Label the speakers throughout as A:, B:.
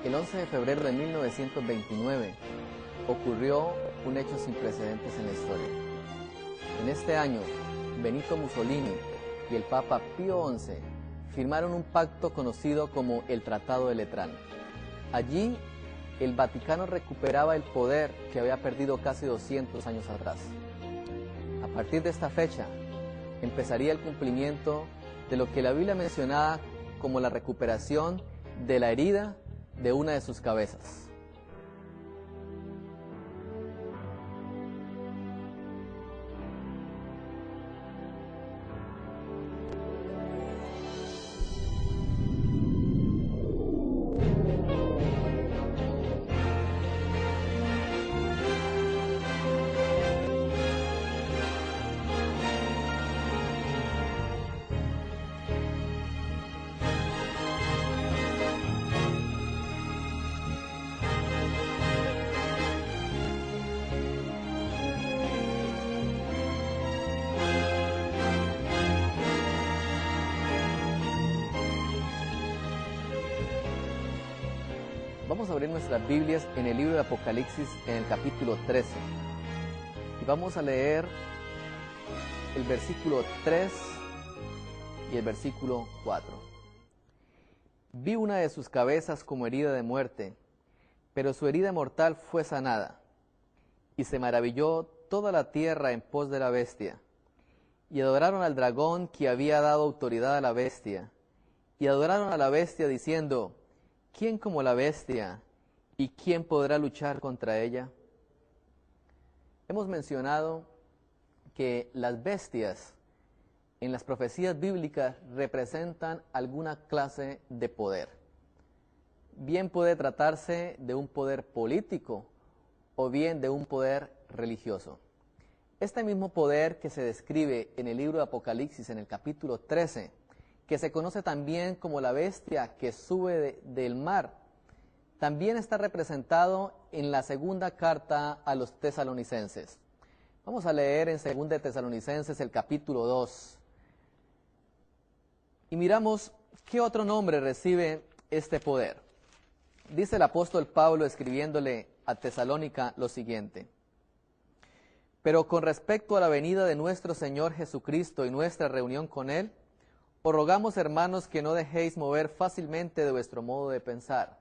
A: El 11 de febrero de 1929 ocurrió un hecho sin precedentes en la historia. En este año, Benito Mussolini y el Papa Pío XI firmaron un pacto conocido como el Tratado de Letrán. Allí, el Vaticano recuperaba el poder que había perdido casi 200 años atrás. A partir de esta fecha, empezaría el cumplimiento de lo que la Biblia mencionaba como la recuperación de la herida de una de sus cabezas. Vamos a abrir nuestras Biblias en el libro de Apocalipsis en el capítulo 13 y vamos a leer el versículo 3 y el versículo 4. Vi una de sus cabezas como herida de muerte, pero su herida mortal fue sanada, y se maravilló toda la tierra en pos de la bestia, y adoraron al dragón que había dado autoridad a la bestia, y adoraron a la bestia diciendo: ¿quién como la bestia? ¿Y quién podrá luchar contra ella? Hemos mencionado que las bestias en las profecías bíblicas representan alguna clase de poder. Bien puede tratarse de un poder político o bien de un poder religioso. Este mismo poder que se describe en el libro de Apocalipsis en el capítulo 13, que se conoce también como la bestia que sube del mar, también está representado en la segunda carta a los tesalonicenses. Vamos a leer en 2 de Tesalonicenses el capítulo 2. Y miramos qué otro nombre recibe este poder. Dice el apóstol Pablo escribiéndole a Tesalónica lo siguiente: pero con respecto a la venida de nuestro Señor Jesucristo y nuestra reunión con Él, os rogamos, hermanos, que no dejéis mover fácilmente de vuestro modo de pensar,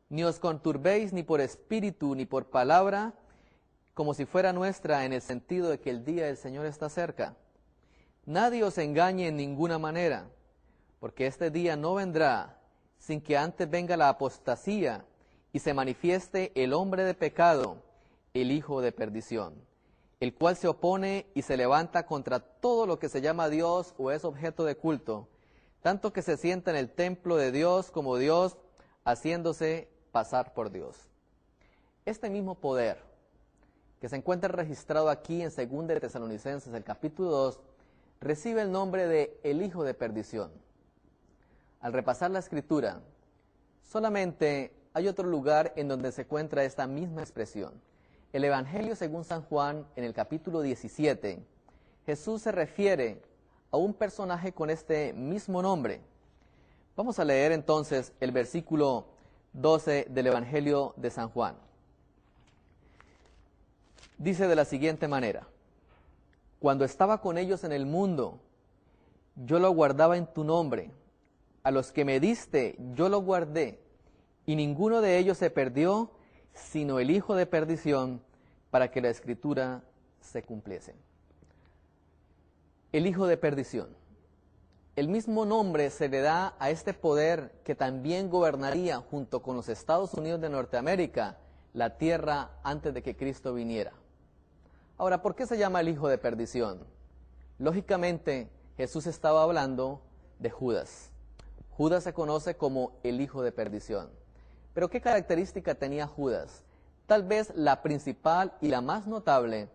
A: ni os conturbéis ni por espíritu ni por palabra, como si fuera nuestra, en el sentido de que el día del Señor está cerca. Nadie os engañe en ninguna manera, porque este día no vendrá sin que antes venga la apostasía y se manifieste el hombre de pecado, el hijo de perdición, el cual se opone y se levanta contra todo lo que se llama Dios o es objeto de culto, tanto que se sienta en el templo de Dios como Dios, haciéndose pasar por Dios. Este mismo poder, que se encuentra registrado aquí en 2 de Tesalonicenses, el capítulo 2, recibe el nombre de el hijo de perdición. Al repasar la Escritura, solamente hay otro lugar en donde se encuentra esta misma expresión. El Evangelio según San Juan, en el capítulo 17, Jesús se refiere a un personaje con este mismo nombre. Vamos a leer entonces el versículo 12 del Evangelio de San Juan. Dice de la siguiente manera: cuando estaba con ellos en el mundo, yo lo guardaba en tu nombre. A los que me diste, yo lo guardé, y ninguno de ellos se perdió, sino el hijo de perdición, para que la Escritura se cumpliese. El hijo de perdición. El mismo nombre se le da a este poder que también gobernaría junto con los Estados Unidos de Norteamérica la tierra antes de que Cristo viniera. Ahora, ¿por qué se llama el hijo de perdición? Lógicamente, Jesús estaba hablando de Judas. Judas se conoce como el hijo de perdición. Pero ¿qué característica tenía Judas? Tal vez la principal y la más notable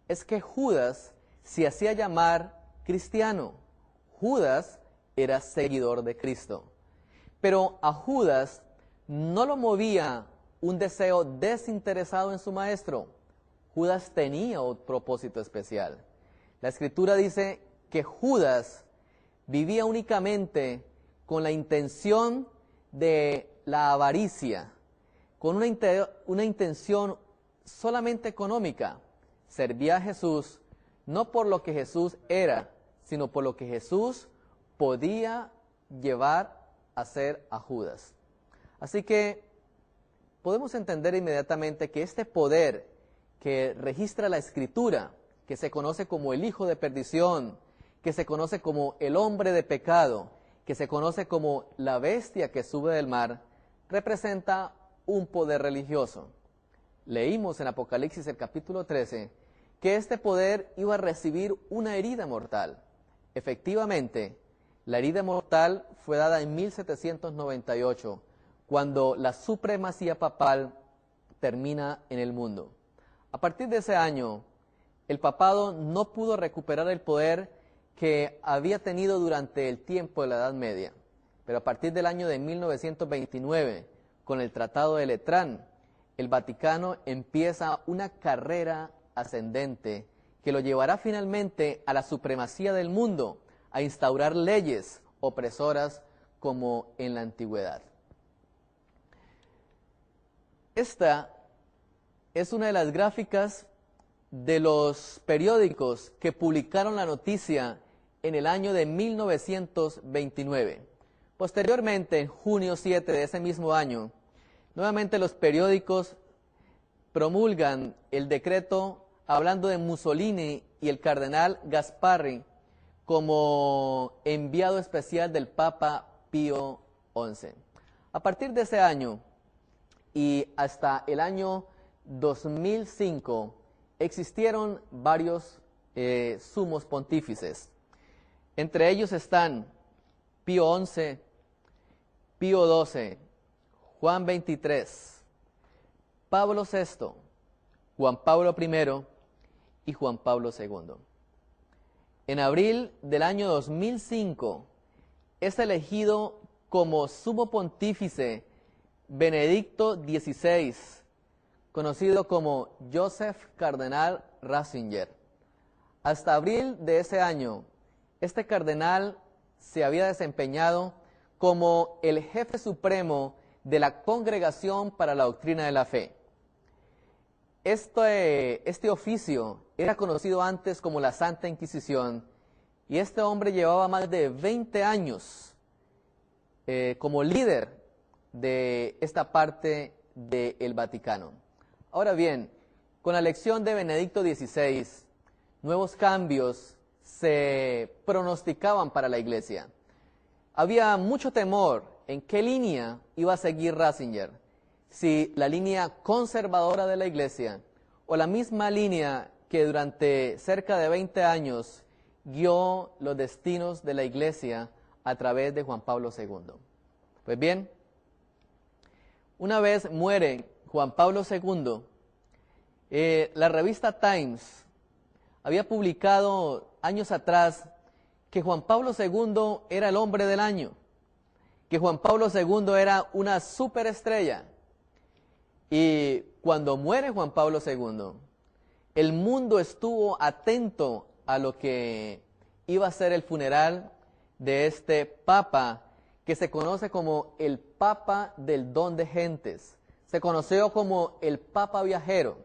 A: es que Judas se hacía llamar cristiano. Judas era seguidor de Cristo. Pero a Judas no lo movía un deseo desinteresado en su maestro. Judas tenía un propósito especial. La Escritura dice que Judas vivía únicamente con la intención de la avaricia, con una intención solamente económica. Servía a Jesús no por lo que Jesús era, sino por lo que Jesús podía llevar a hacer a Judas. Así que podemos entender inmediatamente que este poder que registra la Escritura, que se conoce como el hijo de perdición, que se conoce como el hombre de pecado, que se conoce como la bestia que sube del mar, representa un poder religioso. Leímos en Apocalipsis el capítulo 13 que este poder iba a recibir una herida mortal. Efectivamente, la herida mortal fue dada en 1798, cuando la supremacía papal termina en el mundo. A partir de ese año, el papado no pudo recuperar el poder que había tenido durante el tiempo de la Edad Media. Pero a partir del año de 1929, con el Tratado de Letrán, el Vaticano empieza una carrera ascendente que lo llevará finalmente a la supremacía del mundo, a instaurar leyes opresoras como en la antigüedad. Esta es una de las gráficas de los periódicos que publicaron la noticia en el año de 1929. Posteriormente, en junio 7 de ese mismo año, nuevamente los periódicos promulgan el decreto hablando de Mussolini y el cardenal Gasparri como enviado especial del Papa Pío XI. A partir de ese año y hasta el año 2005 existieron varios sumos pontífices. Entre ellos están Pío XI, Pío XII, Juan XXIII, Pablo VI, Juan Pablo I y Juan Pablo II. En abril del año 2005 es elegido como sumo pontífice Benedicto XVI, conocido como Joseph Cardenal Ratzinger. Hasta abril de ese año, este cardenal se había desempeñado como el jefe supremo de la Congregación para la Doctrina de la Fe. Este oficio era conocido antes como la Santa Inquisición, y este hombre llevaba más de 20 años como líder de esta parte del Vaticano. Ahora bien, con la elección de Benedicto XVI, nuevos cambios se pronosticaban para la Iglesia. Había mucho temor en qué línea iba a seguir Ratzinger, si la línea conservadora de la Iglesia o la misma línea que durante cerca de 20 años guió los destinos de la Iglesia a través de Juan Pablo II. Pues bien, una vez muere Juan Pablo II, la revista Times había publicado años atrás que Juan Pablo II era el hombre del año, que Juan Pablo II era una superestrella. Y cuando muere Juan Pablo II, el mundo estuvo atento a lo que iba a ser el funeral de este papa, que se conoce como el Papa del Don de Gentes. Se conoció como el Papa Viajero.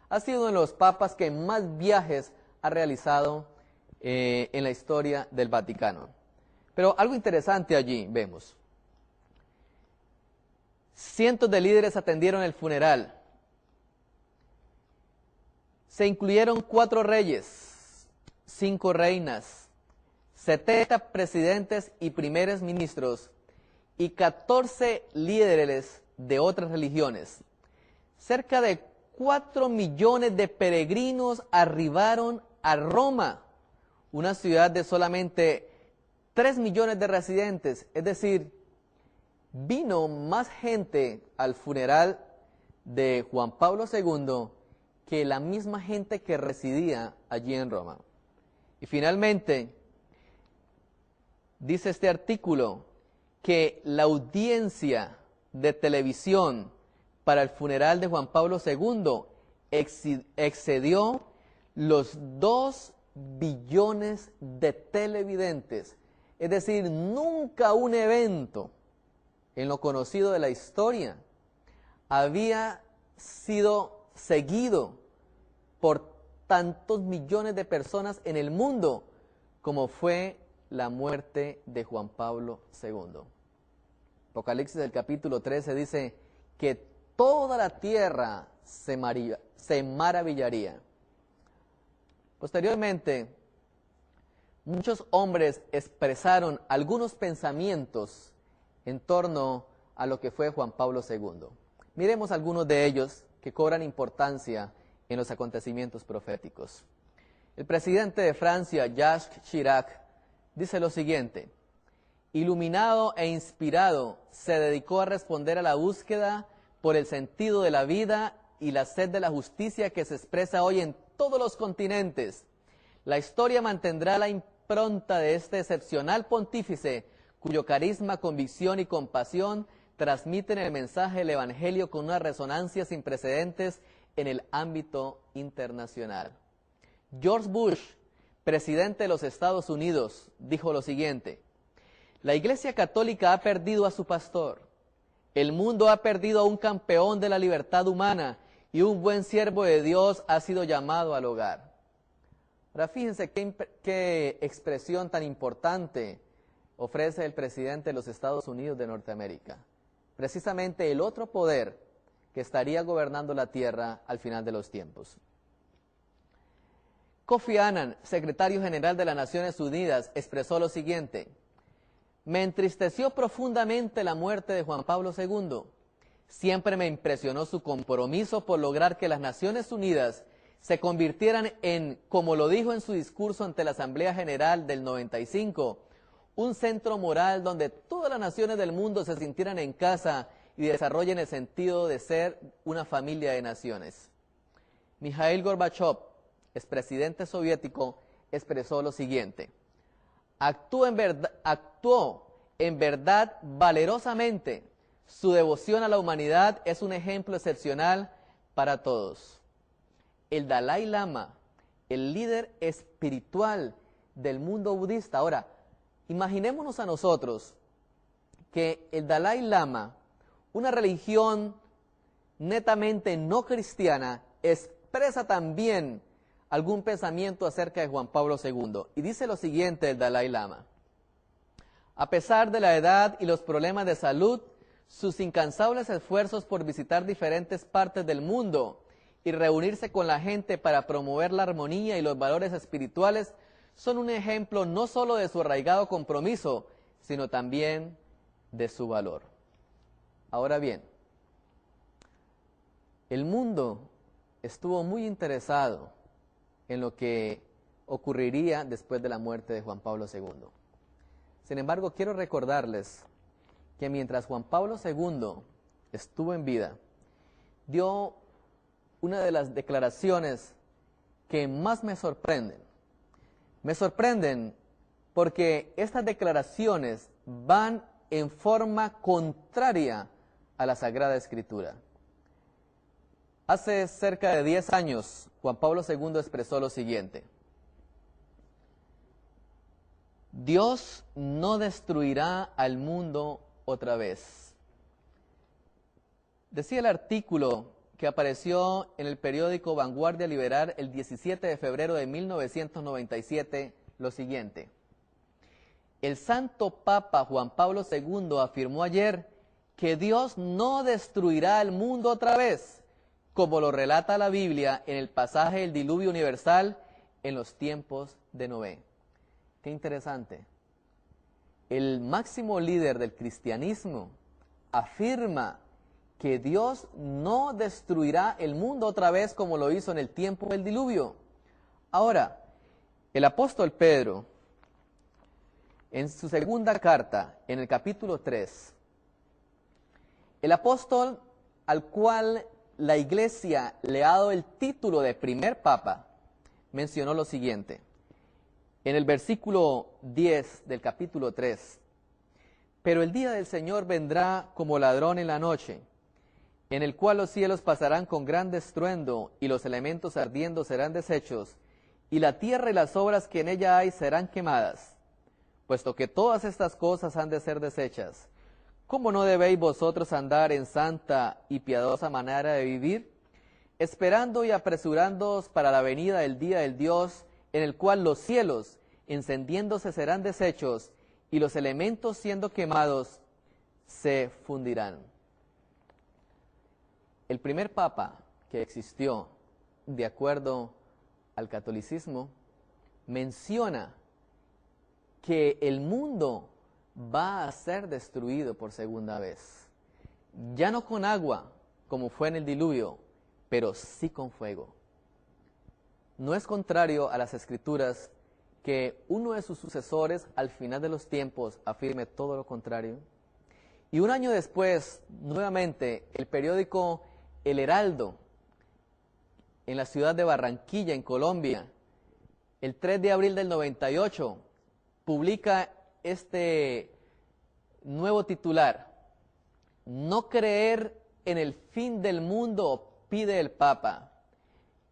A: Ha sido uno de los papas que más viajes ha realizado en la historia del Vaticano. Pero algo interesante allí vemos. Cientos de líderes atendieron el funeral. Se incluyeron 4 reyes, 5 reinas, 70 presidentes y primeros ministros y 14 líderes de otras religiones. Cerca de 4 millones de peregrinos arribaron a Roma, una ciudad de solamente 3 millones de residentes. Es decir, vino más gente al funeral de Juan Pablo II que la misma gente que residía allí en Roma. Y finalmente, dice este artículo que la audiencia de televisión para el funeral de Juan Pablo II excedió los 2 billones de televidentes. Es decir, nunca un evento en lo conocido de la historia había sido seguido por tantos millones de personas en el mundo como fue la muerte de Juan Pablo II. Apocalipsis del capítulo 13 dice que toda la tierra se maravillaría. Posteriormente, muchos hombres expresaron algunos pensamientos en torno a lo que fue Juan Pablo II. Miremos algunos de ellos que cobran importancia en los acontecimientos proféticos. El presidente de Francia, Jacques Chirac, dice lo siguiente: iluminado e inspirado, se dedicó a responder a la búsqueda por el sentido de la vida y la sed de la justicia que se expresa hoy en todos los continentes. La historia mantendrá la impronta de este excepcional pontífice, cuyo carisma, convicción y compasión transmiten el mensaje del Evangelio con una resonancia sin precedentes en el ámbito internacional. George Bush, presidente de los Estados Unidos, dijo lo siguiente: la Iglesia Católica ha perdido a su pastor, el mundo ha perdido a un campeón de la libertad humana y un buen siervo de Dios ha sido llamado al hogar. Ahora fíjense qué expresión tan importante ofrece el presidente de los Estados Unidos de Norteamérica. Precisamente el otro poder que estaría gobernando la tierra al final de los tiempos. Kofi Annan, secretario general de las Naciones Unidas, expresó lo siguiente: me entristeció profundamente la muerte de Juan Pablo II. Siempre me impresionó su compromiso por lograr que las Naciones Unidas se convirtieran en, como lo dijo en su discurso ante la Asamblea General del 95, un centro moral donde todas las naciones del mundo se sintieran en casa y desarrollen el sentido de ser una familia de naciones. Mikhail Gorbachev, expresidente soviético, expresó lo siguiente: actuó en verdad valerosamente. Su devoción a la humanidad es un ejemplo excepcional para todos. El Dalai Lama, el líder espiritual del mundo budista. Ahora, imaginémonos a nosotros que el Dalai Lama, una religión netamente no cristiana, expresa también algún pensamiento acerca de Juan Pablo II. Y dice lo siguiente el Dalai Lama: a pesar de la edad y los problemas de salud, sus incansables esfuerzos por visitar diferentes partes del mundo y reunirse con la gente para promover la armonía y los valores espirituales son un ejemplo no solo de su arraigado compromiso, sino también de su valor. Ahora bien, el mundo estuvo muy interesado en lo que ocurriría después de la muerte de Juan Pablo II. Sin embargo, quiero recordarles que mientras Juan Pablo II estuvo en vida, dio una de las declaraciones que más me sorprenden. Me sorprenden porque estas declaraciones van en forma contraria a la Sagrada Escritura. Hace cerca de 10 años, Juan Pablo II expresó lo siguiente: Dios no destruirá al mundo otra vez. Decía el artículo que apareció en el periódico Vanguardia Liberal el 17 de febrero de 1997 lo siguiente: el Santo Papa Juan Pablo II afirmó ayer que Dios no destruirá al mundo otra vez, como lo relata la Biblia en el pasaje del diluvio universal en los tiempos de Noé. Qué interesante. El máximo líder del cristianismo afirma que Dios no destruirá el mundo otra vez como lo hizo en el tiempo del diluvio. Ahora, el apóstol Pedro, en su segunda carta, en el capítulo 3, el apóstol al cual la Iglesia le ha dado el título de primer papa, mencionó lo siguiente. En el versículo 10 del capítulo 3, pero el día del Señor vendrá como ladrón en la noche, en el cual los cielos pasarán con gran estruendo, y los elementos ardiendo serán deshechos, y la tierra y las obras que en ella hay serán quemadas. Puesto que todas estas cosas han de ser deshechas, ¿cómo no debéis vosotros andar en santa y piadosa manera de vivir, esperando y apresurándoos para la venida del día del Dios, en el cual los cielos, encendiéndose, serán deshechos, y los elementos, siendo quemados, se fundirán? El primer papa que existió, de acuerdo al catolicismo, menciona que el mundo va a ser destruido por segunda vez. Ya no con agua, como fue en el diluvio, pero sí con fuego. No es contrario a las Escrituras que uno de sus sucesores al final de los tiempos afirme todo lo contrario. Y un año después, nuevamente, el periódico El Heraldo, en la ciudad de Barranquilla, en Colombia, el 3 de abril del 98, publica este nuevo titular: no creer en el fin del mundo, pide el Papa.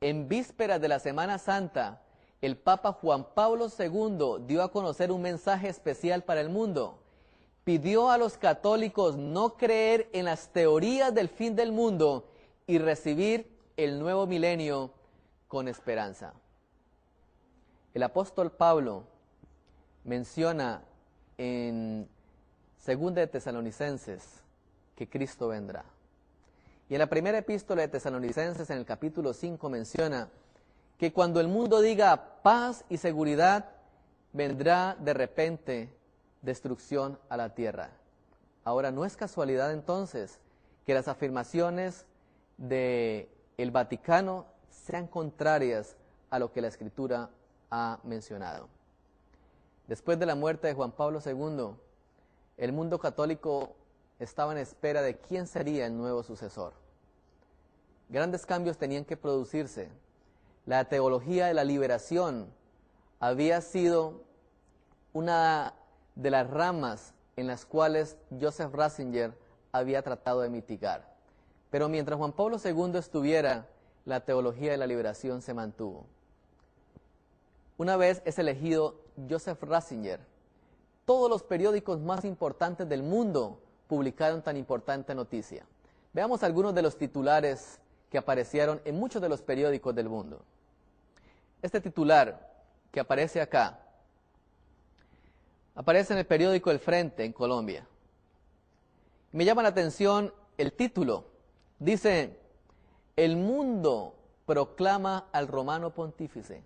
A: En vísperas de la Semana Santa, el Papa Juan Pablo II dio a conocer un mensaje especial para el mundo. Pidió a los católicos no creer en las teorías del fin del mundo y recibir el nuevo milenio con esperanza. El apóstol Pablo menciona en 2 de Tesalonicenses que Cristo vendrá. Y en la primera epístola de Tesalonicenses, en el capítulo 5, menciona que cuando el mundo diga paz y seguridad, vendrá de repente destrucción a la tierra. Ahora, no es casualidad entonces que las afirmaciones del Vaticano sean contrarias a lo que la Escritura ha mencionado. Después de la muerte de Juan Pablo II, el mundo católico estaba en espera de quién sería el nuevo sucesor. Grandes cambios tenían que producirse. La teología de la liberación había sido una de las ramas en las cuales Joseph Ratzinger había tratado de mitigar. Pero mientras Juan Pablo II estuviera, la teología de la liberación se mantuvo. Una vez es elegido Joseph Ratzinger, todos los periódicos más importantes del mundo publicaron tan importante noticia. Veamos algunos de los titulares que aparecieron en muchos de los periódicos del mundo. Este titular que aparece acá, aparece en el periódico El Frente, en Colombia. Me llama la atención el título. Dice: el mundo proclama al romano pontífice.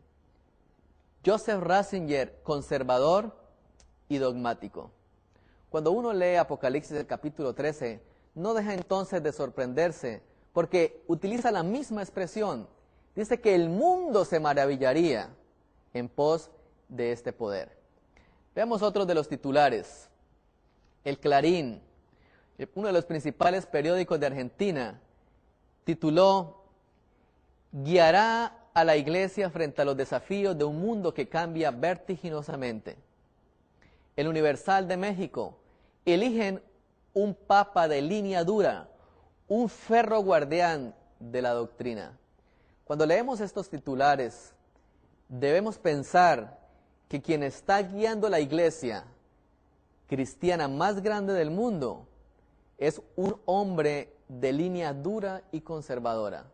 A: Joseph Ratzinger, conservador y dogmático. Cuando uno lee Apocalipsis el capítulo 13, no deja entonces de sorprenderse, porque utiliza la misma expresión. Dice que el mundo se maravillaría en pos de este poder. Veamos otros de los titulares. El Clarín, uno de los principales periódicos de Argentina, tituló: guiará a la iglesia frente a los desafíos de un mundo que cambia vertiginosamente. El Universal de México: eligen un papa de línea dura, un ferro guardián de la doctrina. Cuando leemos estos titulares, debemos pensar que quien está guiando la iglesia cristiana más grande del mundo es un hombre de línea dura y conservadora.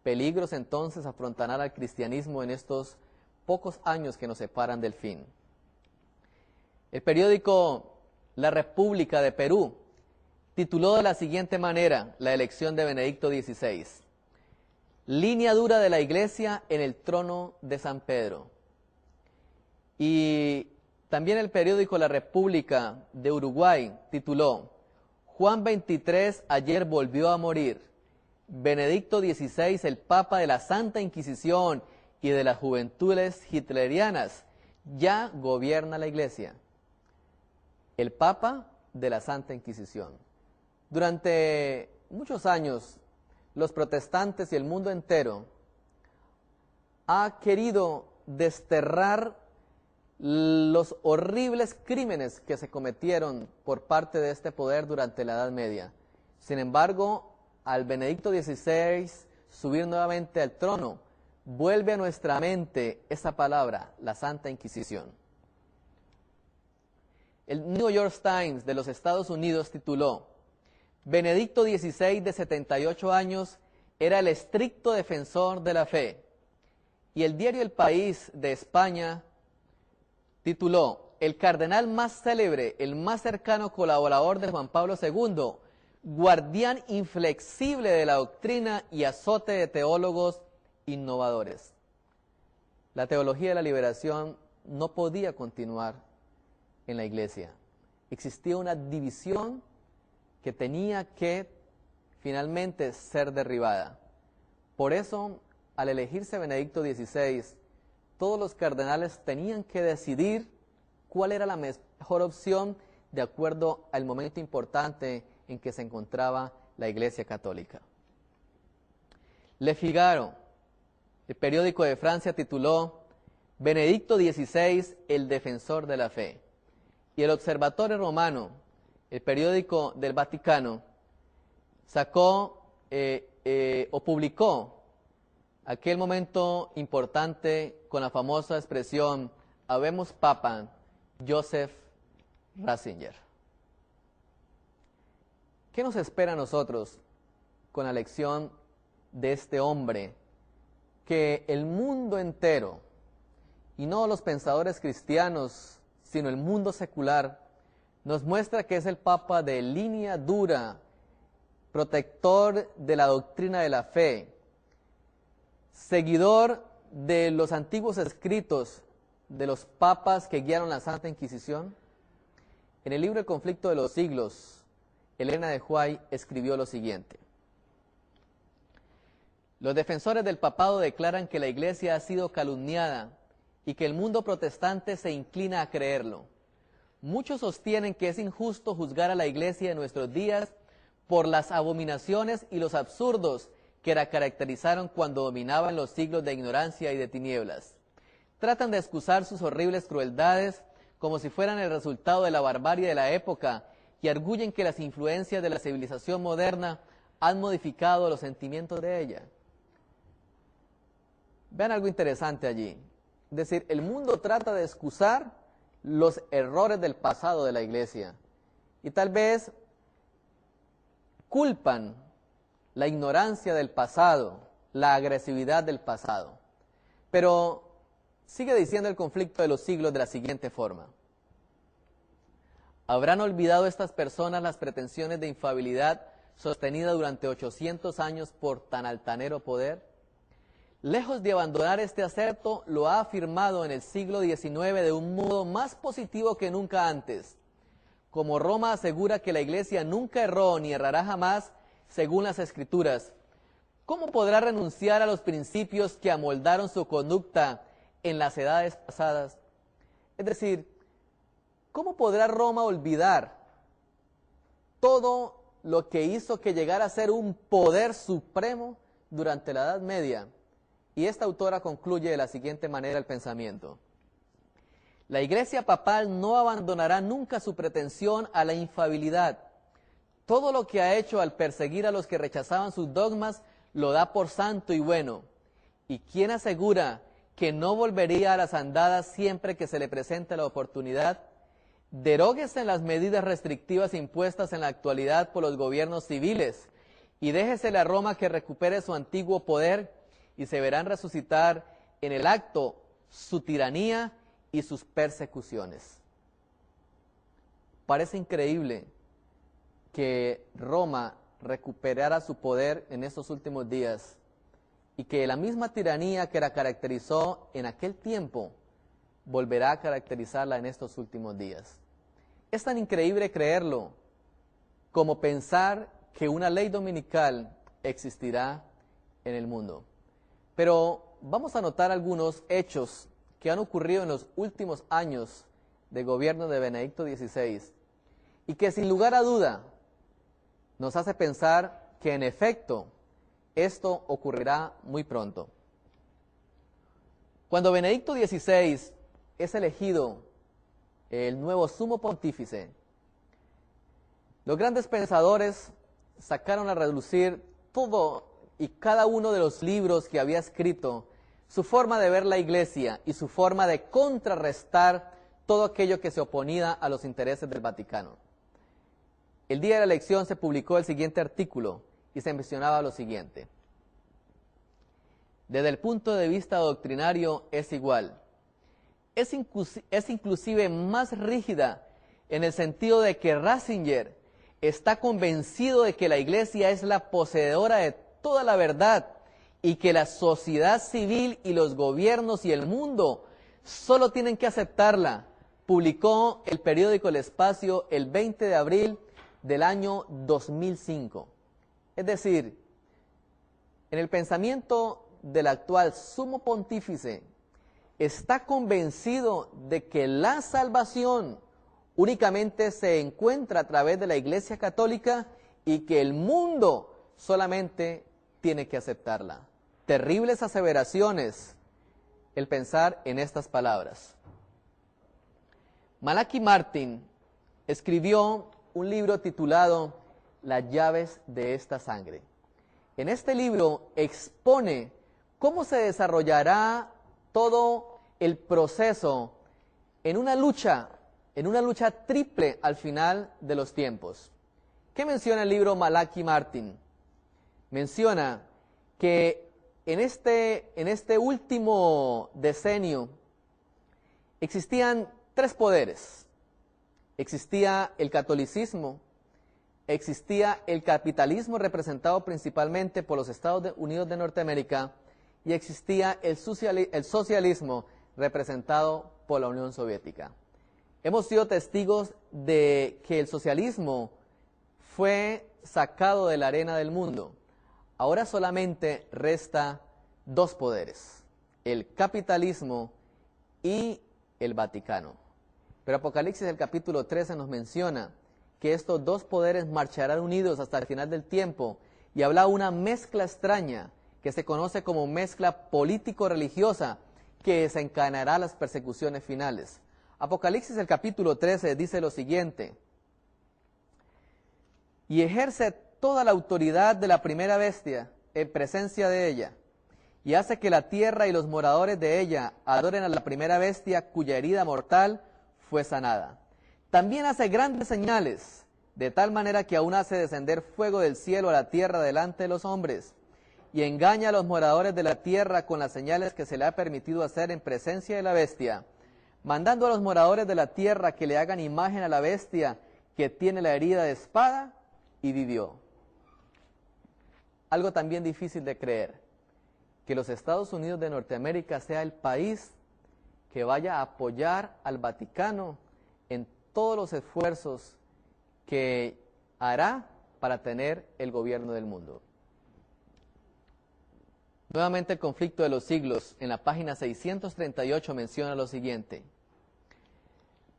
A: Peligros entonces afrontarán al cristianismo en estos pocos años que nos separan del fin. El periódico La República de Perú tituló de la siguiente manera la elección de Benedicto XVI: línea dura de la iglesia en el trono de San Pedro. Y también el periódico La República de Uruguay tituló: Juan XXIII ayer volvió a morir. Benedicto XVI, el Papa de la Santa Inquisición y de las juventudes hitlerianas, ya gobierna la iglesia. El Papa de la Santa Inquisición. Durante muchos años, los protestantes y el mundo entero ha querido desterrar los horribles crímenes que se cometieron por parte de este poder durante la Edad Media. Sin embargo, al Benedicto XVI subir nuevamente al trono, vuelve a nuestra mente esa palabra, la Santa Inquisición. El New York Times de los Estados Unidos tituló: Benedicto XVI, de 78 años, era el estricto defensor de la fe. Y el diario El País de España tituló: el cardenal más célebre, el más cercano colaborador de Juan Pablo II, guardián inflexible de la doctrina y azote de teólogos innovadores. La teología de la liberación no podía continuar en la iglesia. Existía una división que tenía que finalmente ser derribada. Por eso, al elegirse Benedicto XVI, todos los cardenales tenían que decidir cuál era la mejor opción de acuerdo al momento importante en que se encontraba la Iglesia Católica. Le Figaro, el periódico de Francia, tituló: Benedicto XVI, el defensor de la fe. Y el Observatorio Romano, el periódico del Vaticano, sacó o publicó aquel momento importante con la famosa expresión Habemus Papam Joseph Ratzinger. ¿Qué nos espera a nosotros con la lección de este hombre que el mundo entero, y no los pensadores cristianos, sino el mundo secular, nos muestra que es el Papa de línea dura, protector de la doctrina de la fe, seguidor de los antiguos escritos de los papas que guiaron la Santa Inquisición? En el libro El conflicto de los siglos, Elena de White escribió lo siguiente: los defensores del papado declaran que la Iglesia ha sido calumniada y que el mundo protestante se inclina a creerlo. Muchos sostienen que es injusto juzgar a la Iglesia de nuestros días por las abominaciones y los absurdos que la caracterizaron cuando dominaban los siglos de ignorancia y de tinieblas. Tratan de excusar sus horribles crueldades como si fueran el resultado de la barbarie de la época y arguyen que las influencias de la civilización moderna han modificado los sentimientos de ella. Vean algo interesante allí. Es decir, el mundo trata de excusar los errores del pasado de la Iglesia y tal vez culpan la ignorancia del pasado, la agresividad del pasado. Pero sigue diciendo el conflicto de los siglos de la siguiente forma: ¿habrán olvidado estas personas las pretensiones de infalibilidad sostenida durante 800 años por tan altanero poder? Lejos de abandonar este acerto, lo ha afirmado en el siglo XIX de un modo más positivo que nunca antes. Como Roma asegura que la Iglesia nunca erró ni errará jamás, según las Escrituras, ¿cómo podrá renunciar a los principios que amoldaron su conducta en las edades pasadas? Es decir, ¿cómo podrá Roma olvidar todo lo que hizo que llegara a ser un poder supremo durante la Edad Media? Y esta autora concluye de la siguiente manera el pensamiento: la Iglesia papal no abandonará nunca su pretensión a la infalibilidad. Todo lo que ha hecho al perseguir a los que rechazaban sus dogmas lo da por santo y bueno. ¿Y quién asegura que no volvería a las andadas siempre que se le presente la oportunidad? Deróguese las medidas restrictivas impuestas en la actualidad por los gobiernos civiles y déjesele a Roma que recupere su antiguo poder, y se verán resucitar en el acto su tiranía y sus persecuciones. Parece increíble que Roma recuperara su poder en estos últimos días y que la misma tiranía que la caracterizó en aquel tiempo volverá a caracterizarla en estos últimos días. Es tan increíble creerlo como pensar que una ley dominical existirá en el mundo. Pero vamos a notar algunos hechos que han ocurrido en los últimos años de gobierno de Benedicto XVI y que sin lugar a duda nos hace pensar que en efecto esto ocurrirá muy pronto. Cuando Benedicto XVI es elegido el nuevo sumo pontífice, los grandes pensadores sacaron a relucir todo y cada uno de los libros que había escrito, su forma de ver la Iglesia y su forma de contrarrestar todo aquello que se oponía a los intereses del Vaticano. El día de la elección se publicó el siguiente artículo y se mencionaba lo siguiente: desde el punto de vista doctrinario es igual. Es inclusive más rígida en el sentido de que Ratzinger está convencido de que la Iglesia es la poseedora de toda la verdad y que la sociedad civil y los gobiernos y el mundo solo tienen que aceptarla. Publicó el periódico El Espacio el 20 de abril del año 2005. Es decir, en el pensamiento del actual sumo pontífice, está convencido de que la salvación únicamente se encuentra a través de la Iglesia Católica y que el mundo solamente tiene que aceptarla. Terribles aseveraciones el pensar en estas palabras. Malachi Martin escribió un libro titulado Las llaves de esta sangre. En este libro expone cómo se desarrollará todo el proceso en una lucha triple al final de los tiempos. ¿Qué menciona el libro Malachi Martin? Menciona que en este último decenio existían tres poderes. Existía el catolicismo, existía el capitalismo representado principalmente por los Estados Unidos de Norteamérica y existía el socialismo representado por la Unión Soviética. Hemos sido testigos de que el socialismo fue sacado de la arena del mundo. Ahora solamente resta dos poderes, el capitalismo y el Vaticano. Pero Apocalipsis, el capítulo 13, nos menciona que estos dos poderes marcharán unidos hasta el final del tiempo y habla una mezcla extraña que se conoce como mezcla político-religiosa que desencadenará las persecuciones finales. Apocalipsis, el capítulo 13, dice lo siguiente: y ejerce toda la autoridad de la primera bestia en presencia de ella, y hace que la tierra y los moradores de ella adoren a la primera bestia cuya herida mortal fue sanada. También hace grandes señales, de tal manera que aún hace descender fuego del cielo a la tierra delante de los hombres, y engaña a los moradores de la tierra con las señales que se le ha permitido hacer en presencia de la bestia, mandando a los moradores de la tierra que le hagan imagen a la bestia que tiene la herida de espada y vivió. Algo también difícil de creer, que los Estados Unidos de Norteamérica sea el país que vaya a apoyar al Vaticano en todos los esfuerzos que hará para tener el gobierno del mundo. Nuevamente el conflicto de los siglos, en la página 638 menciona lo siguiente: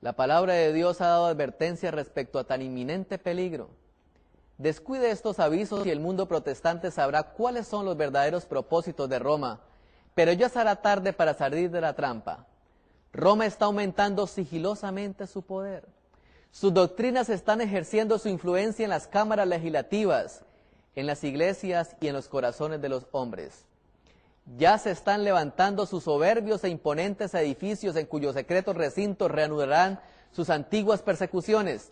A: la palabra de Dios ha dado advertencia respecto a tan inminente peligro. Descuide estos avisos y el mundo protestante sabrá cuáles son los verdaderos propósitos de Roma, pero ya será tarde para salir de la trampa. Roma está aumentando sigilosamente su poder. Sus doctrinas están ejerciendo su influencia en las cámaras legislativas, en las iglesias y en los corazones de los hombres. Ya se están levantando sus soberbios e imponentes edificios en cuyos secretos recintos reanudarán sus antiguas persecuciones.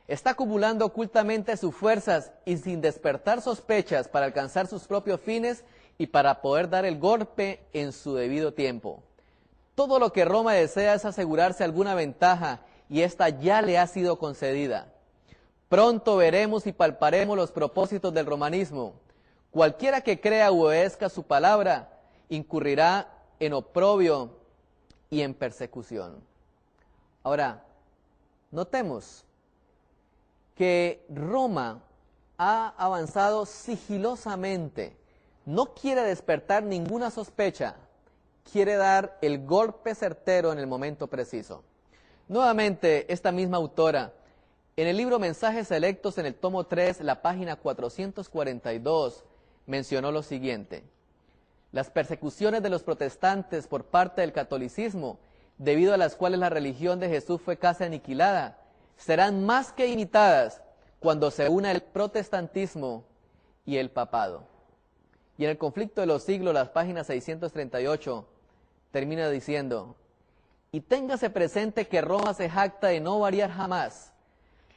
A: Está acumulando ocultamente sus fuerzas y sin despertar sospechas para alcanzar sus propios fines y para poder dar el golpe en su debido tiempo. Todo lo que Roma desea es asegurarse alguna ventaja y esta ya le ha sido concedida. Pronto veremos y palparemos los propósitos del romanismo. Cualquiera que crea o obedezca su palabra incurrirá en oprobio y en persecución. Ahora, notemos que Roma ha avanzado sigilosamente, no quiere despertar ninguna sospecha, quiere dar el golpe certero en el momento preciso. Nuevamente, esta misma autora, en el libro Mensajes Selectos, en el tomo 3, la página 442, mencionó lo siguiente: las persecuciones de los protestantes por parte del catolicismo, debido a las cuales la religión de Jesús fue casi aniquilada, serán más que imitadas cuando se una el protestantismo y el papado. Y en el conflicto de los siglos, las páginas 638, termina diciendo: Y téngase presente que Roma se jacta de no variar jamás.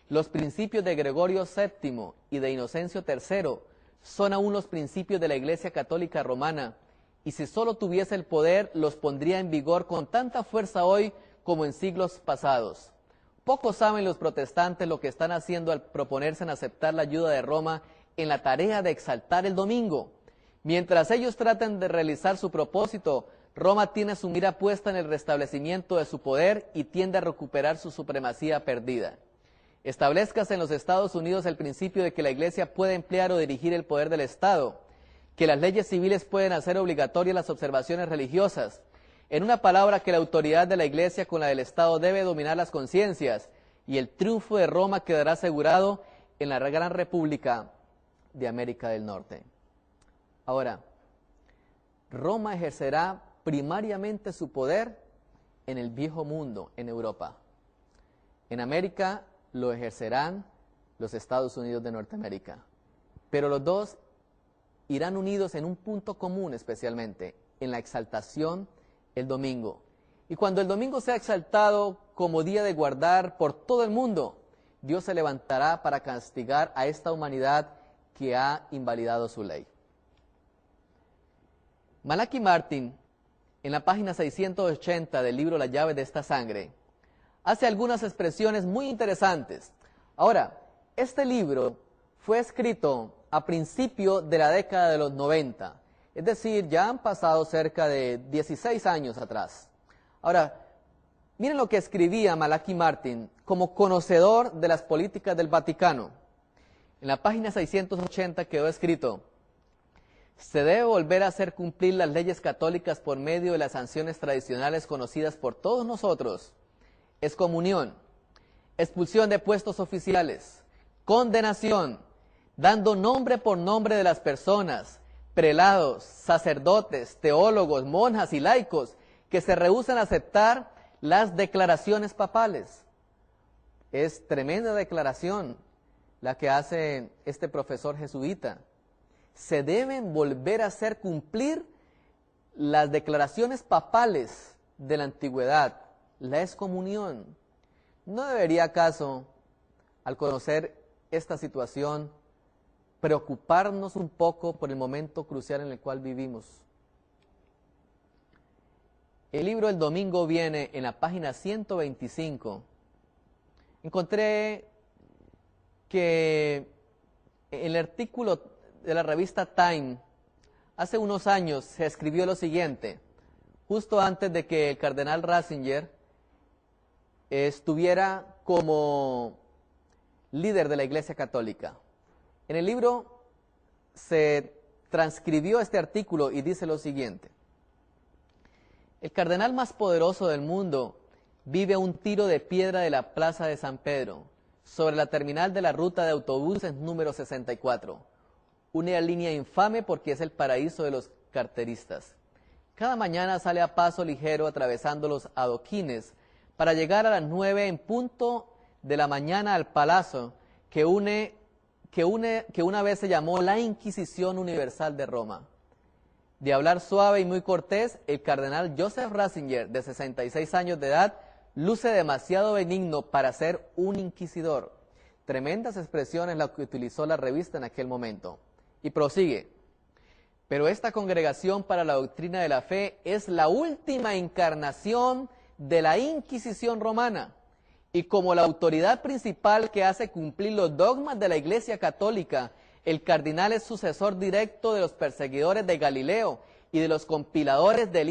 A: Los principios de Gregorio VII y de Inocencio III son aún los principios de la Iglesia Católica Romana, y si solo tuviese el poder, los pondría en vigor con tanta fuerza hoy como en siglos pasados. Pocos saben los protestantes lo que están haciendo al proponerse en aceptar la ayuda de Roma en la tarea de exaltar el domingo. Mientras ellos tratan de realizar su propósito, Roma tiene su mira puesta en el restablecimiento de su poder y tiende a recuperar su supremacía perdida. Establezcase en los Estados Unidos el principio de que la Iglesia puede emplear o dirigir el poder del Estado, que las leyes civiles pueden hacer obligatorias las observaciones religiosas. En una palabra, que la autoridad de la Iglesia con la del Estado debe dominar las conciencias, y el triunfo de Roma quedará asegurado en la gran República de América del Norte. Ahora, Roma ejercerá primariamente su poder en el viejo mundo, en Europa. En América lo ejercerán los Estados Unidos de Norteamérica. Pero los dos irán unidos en un punto común, especialmente en la exaltación el domingo. Y cuando el domingo sea exaltado como día de guardar por todo el mundo, Dios se levantará para castigar a esta humanidad que ha invalidado su ley. Malachi Martin, en la página 680 del libro La llave de esta sangre, hace algunas expresiones muy interesantes. Ahora, este libro fue escrito a principio de la década de los 90, es decir, ya han pasado cerca de 16 años atrás. Ahora, miren lo que escribía Malachi Martin como conocedor de las políticas del Vaticano. En la página 680 quedó escrito: se debe volver a hacer cumplir las leyes católicas por medio de las sanciones tradicionales conocidas por todos nosotros: excomunión, expulsión de puestos oficiales, condenación, dando nombre por nombre de las personas, prelados, sacerdotes, teólogos, monjas y laicos que se rehúsan a aceptar las declaraciones papales. Es tremenda declaración la que hace este profesor jesuita. Se deben volver a hacer cumplir las declaraciones papales de la antigüedad, la excomunión. ¿No debería acaso, al conocer esta situación, preocuparnos un poco por el momento crucial en el cual vivimos? El libro El Domingo Viene, en la página 125, encontré que en el artículo de la revista Time, hace unos años, se escribió lo siguiente, justo antes de que el cardenal Ratzinger estuviera como líder de la Iglesia Católica. En el libro se transcribió este artículo y dice lo siguiente: el cardenal más poderoso del mundo vive a un tiro de piedra de la Plaza de San Pedro, sobre la terminal de la ruta de autobuses número 64, una línea infame porque es el paraíso de los carteristas. Cada mañana sale a paso ligero atravesando los adoquines para llegar a las 9 en punto de la mañana al palacio que una vez se llamó la Inquisición Universal de Roma. De hablar suave y muy cortés, el cardenal Joseph Ratzinger, de 66 años de edad, luce demasiado benigno para ser un inquisidor. Tremendas expresiones las que utilizó la revista en aquel momento. Y prosigue: pero esta congregación para la doctrina de la fe es la última encarnación de la Inquisición romana, y como la autoridad principal que hace cumplir los dogmas de la Iglesia Católica, el cardenal es sucesor directo de los perseguidores de Galileo y de los compiladores del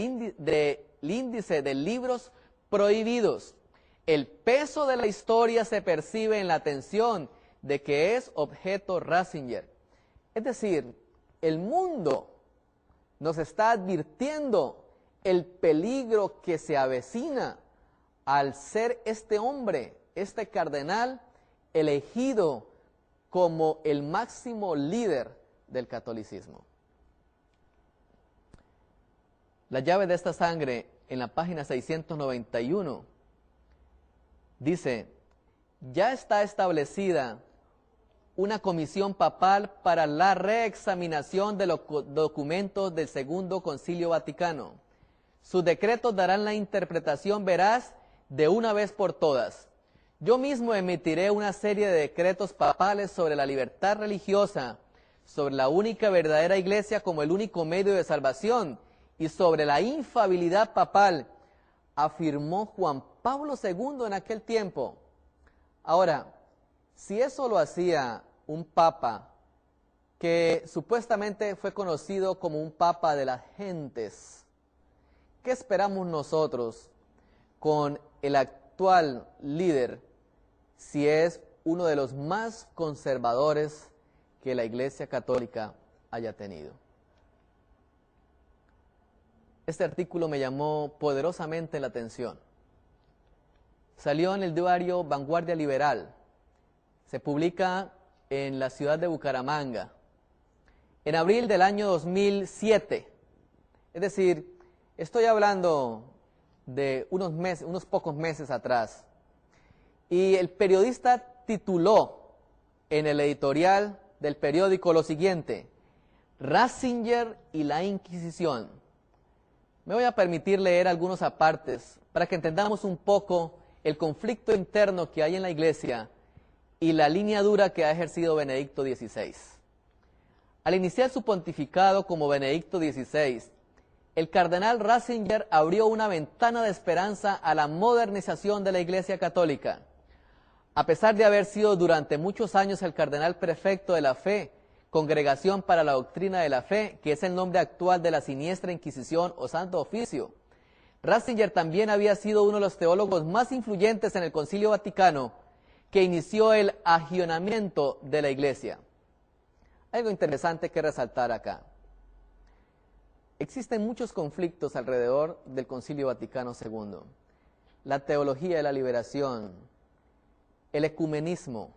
A: índice de libros prohibidos. El peso de la historia se percibe en la atención de que es objeto Ratzinger. Es decir, el mundo nos está advirtiendo el peligro que se avecina al ser este hombre, este cardenal, elegido como el máximo líder del catolicismo. La llave de esta sangre, en la página 691, dice: ya está establecida una comisión papal para la reexaminación de los documentos del Segundo Concilio Vaticano. Sus decretos darán la interpretación veraz de una vez por todas. Yo mismo emitiré una serie de decretos papales sobre la libertad religiosa, sobre la única verdadera iglesia como el único medio de salvación y sobre la infalibilidad papal, afirmó Juan Pablo II en aquel tiempo. Ahora, si eso lo hacía un papa que supuestamente fue conocido como un papa de las gentes, ¿qué esperamos nosotros con el actual líder si es uno de los más conservadores que la Iglesia Católica haya tenido? Este artículo me llamó poderosamente la atención. Salió en el diario Vanguardia Liberal. Se publica en la ciudad de Bucaramanga en abril del año 2007. Es decir, estoy hablando de unos pocos meses atrás. Y el periodista tituló en el editorial del periódico lo siguiente: Ratzinger y la Inquisición. Me voy a permitir leer algunos apartes para que entendamos un poco el conflicto interno que hay en la Iglesia y la línea dura que ha ejercido Benedicto XVI. Al iniciar su pontificado como Benedicto XVI, el cardenal Ratzinger abrió una ventana de esperanza a la modernización de la Iglesia Católica. A pesar de haber sido durante muchos años el cardenal prefecto de la fe, Congregación para la Doctrina de la Fe, que es el nombre actual de la siniestra Inquisición o Santo Oficio, Ratzinger también había sido uno de los teólogos más influyentes en el Concilio Vaticano, que inició el agionamiento de la Iglesia. Algo interesante que resaltar acá. Existen muchos conflictos alrededor del Concilio Vaticano II. La teología de la liberación, el ecumenismo,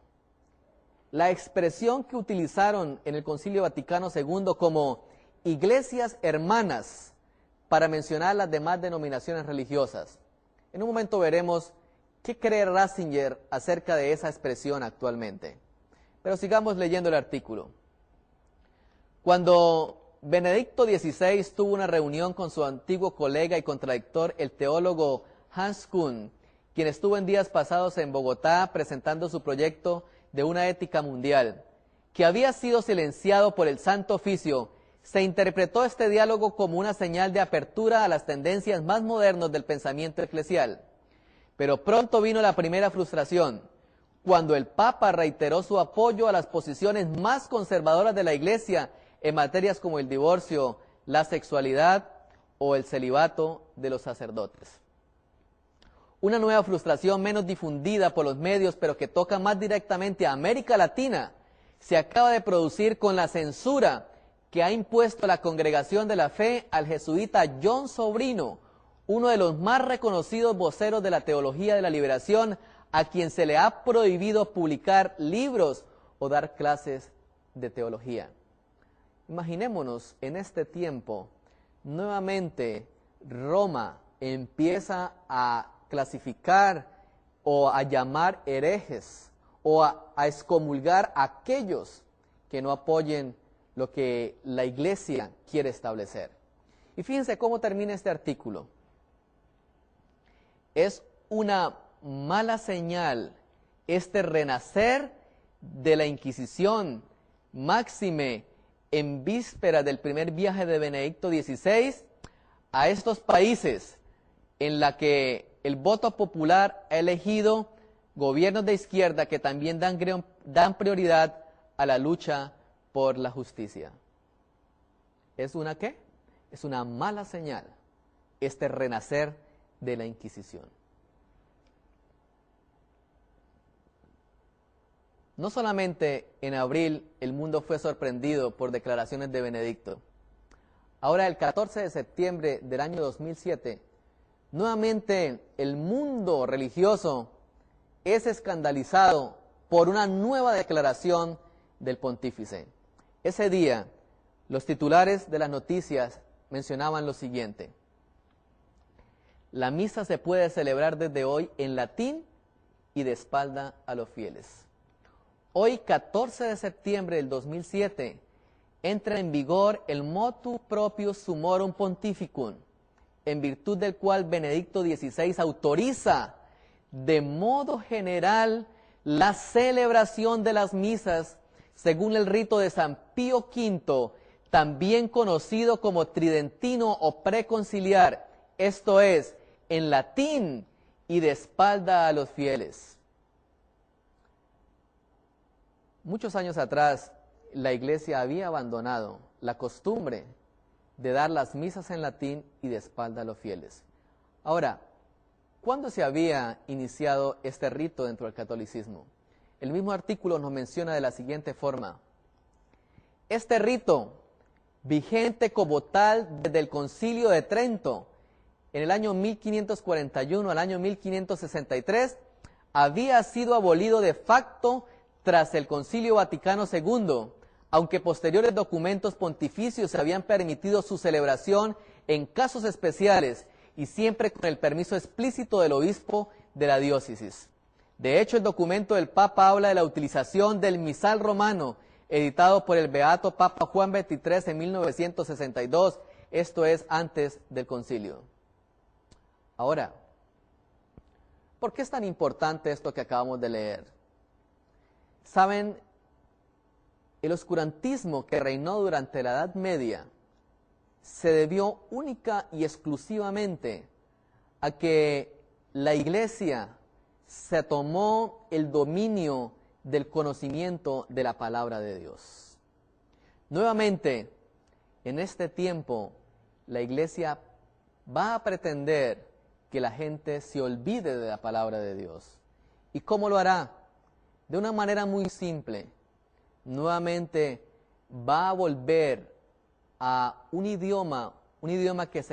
A: la expresión que utilizaron en el Concilio Vaticano II como iglesias hermanas para mencionar las demás denominaciones religiosas. En un momento veremos qué cree Ratzinger acerca de esa expresión actualmente. Pero sigamos leyendo el artículo. Cuando Benedicto XVI tuvo una reunión con su antiguo colega y contradictor, el teólogo Hans Kuhn, quien estuvo en días pasados en Bogotá presentando su proyecto de una ética mundial, que había sido silenciado por el Santo Oficio, se interpretó este diálogo como una señal de apertura a las tendencias más modernas del pensamiento eclesial. Pero pronto vino la primera frustración, cuando el Papa reiteró su apoyo a las posiciones más conservadoras de la Iglesia en materias como el divorcio, la sexualidad o el celibato de los sacerdotes. Una nueva frustración menos difundida por los medios, pero que toca más directamente a América Latina, se acaba de producir con la censura que ha impuesto la Congregación de la Fe al jesuita John Sobrino, uno de los más reconocidos voceros de la teología de la liberación, a quien se le ha prohibido publicar libros o dar clases de teología. Imaginémonos en este tiempo, nuevamente Roma empieza a clasificar o a llamar herejes o a excomulgar a aquellos que no apoyen lo que la Iglesia quiere establecer. Y fíjense cómo termina este artículo. Es una mala señal este renacer de la Inquisición, máxime en víspera del primer viaje de Benedicto XVI a estos países en la que el voto popular ha elegido gobiernos de izquierda que también dan prioridad a la lucha por la justicia. ¿Es una qué? Es una mala señal este renacer de la Inquisición. No solamente en abril el mundo fue sorprendido por declaraciones de Benedicto. Ahora, el 14 de septiembre del año 2007, nuevamente el mundo religioso es escandalizado por una nueva declaración del pontífice. Ese día, los titulares de las noticias mencionaban lo siguiente: la misa se puede celebrar desde hoy en latín y de espalda a los fieles. Hoy, 14 de septiembre del 2007, entra en vigor el motu proprio sumorum pontificum, en virtud del cual Benedicto XVI autoriza de modo general la celebración de las misas según el rito de San Pío V, también conocido como tridentino o preconciliar, esto es, en latín y de espalda a los fieles. Muchos años atrás, la Iglesia había abandonado la costumbre de dar las misas en latín y de espalda a los fieles. Ahora, ¿cuándo se había iniciado este rito dentro del catolicismo? El mismo artículo nos menciona de la siguiente forma: este rito, vigente como tal desde el Concilio de Trento, en el año 1541 al año 1563, había sido abolido de facto tras el Concilio Vaticano II, aunque posteriores documentos pontificios habían permitido su celebración en casos especiales y siempre con el permiso explícito del obispo de la diócesis. De hecho, el documento del Papa habla de la utilización del misal romano, editado por el beato Papa Juan XXIII en 1962, esto es, antes del concilio. Ahora, ¿por qué es tan importante esto que acabamos de leer? ¿Saben? El oscurantismo que reinó durante la Edad Media se debió única y exclusivamente a que la Iglesia se tomó el dominio del conocimiento de la palabra de Dios. Nuevamente, en este tiempo, la Iglesia va a pretender que la gente se olvide de la palabra de Dios. ¿Y cómo lo hará? De una manera muy simple. Nuevamente va a volver a un idioma que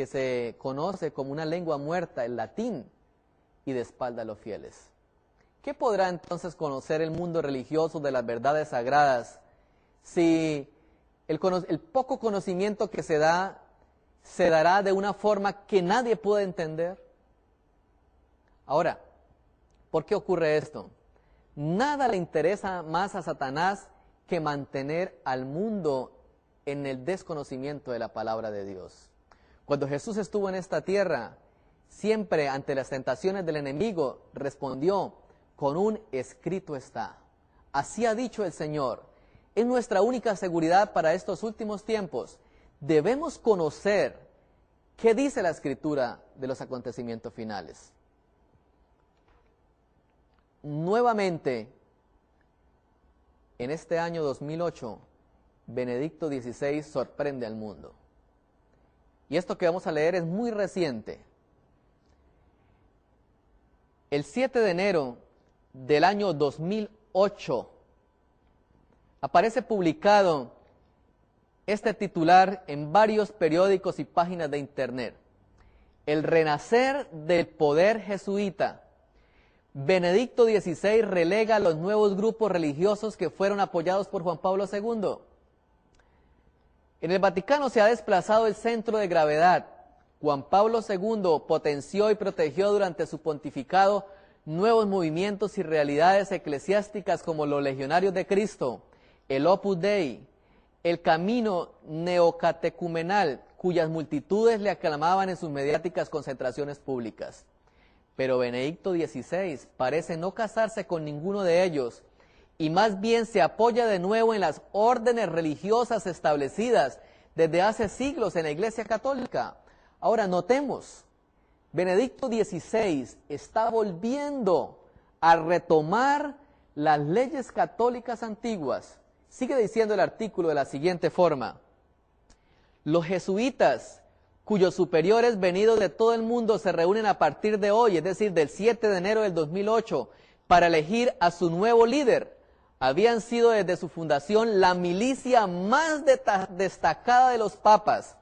A: se conoce como una lengua muerta, el latín, y de espalda a los fieles. ¿Qué podrá entonces conocer el mundo religioso de las verdades sagradas si el poco conocimiento que se dará de una forma que nadie puede entender? Ahora, ¿por qué ocurre esto? Nada le interesa más a Satanás que mantener al mundo en el desconocimiento de la palabra de Dios. Cuando Jesús estuvo en esta tierra, siempre ante las tentaciones del enemigo respondió con un escrito está. Así ha dicho el Señor. Es nuestra única seguridad para estos últimos tiempos. Debemos conocer qué dice la Escritura de los acontecimientos finales. Nuevamente, en este año 2008, Benedicto XVI sorprende al mundo. Y esto que vamos a leer es muy reciente. El 7 de enero del año 2008 aparece publicado este titular en varios periódicos y páginas de internet: El renacer del poder jesuita. Benedicto XVI relega a los nuevos grupos religiosos que fueron apoyados por Juan Pablo II. En el Vaticano se ha desplazado el centro de gravedad. Juan Pablo II potenció y protegió durante su pontificado nuevos movimientos y realidades eclesiásticas como los Legionarios de Cristo, el Opus Dei, el Camino Neocatecumenal, cuyas multitudes le aclamaban en sus mediáticas concentraciones públicas. Pero Benedicto XVI parece no casarse con ninguno de ellos y más bien se apoya de nuevo en las órdenes religiosas establecidas desde hace siglos en la Iglesia Católica. Ahora notemos, Benedicto XVI está volviendo a retomar las leyes católicas antiguas. Sigue diciendo el artículo de la siguiente forma: los jesuitas, cuyos superiores venidos de todo el mundo se reúnen a partir de hoy, es decir, del 7 de enero del 2008, para elegir a su nuevo líder, habían sido desde su fundación la milicia más destacada de los papas,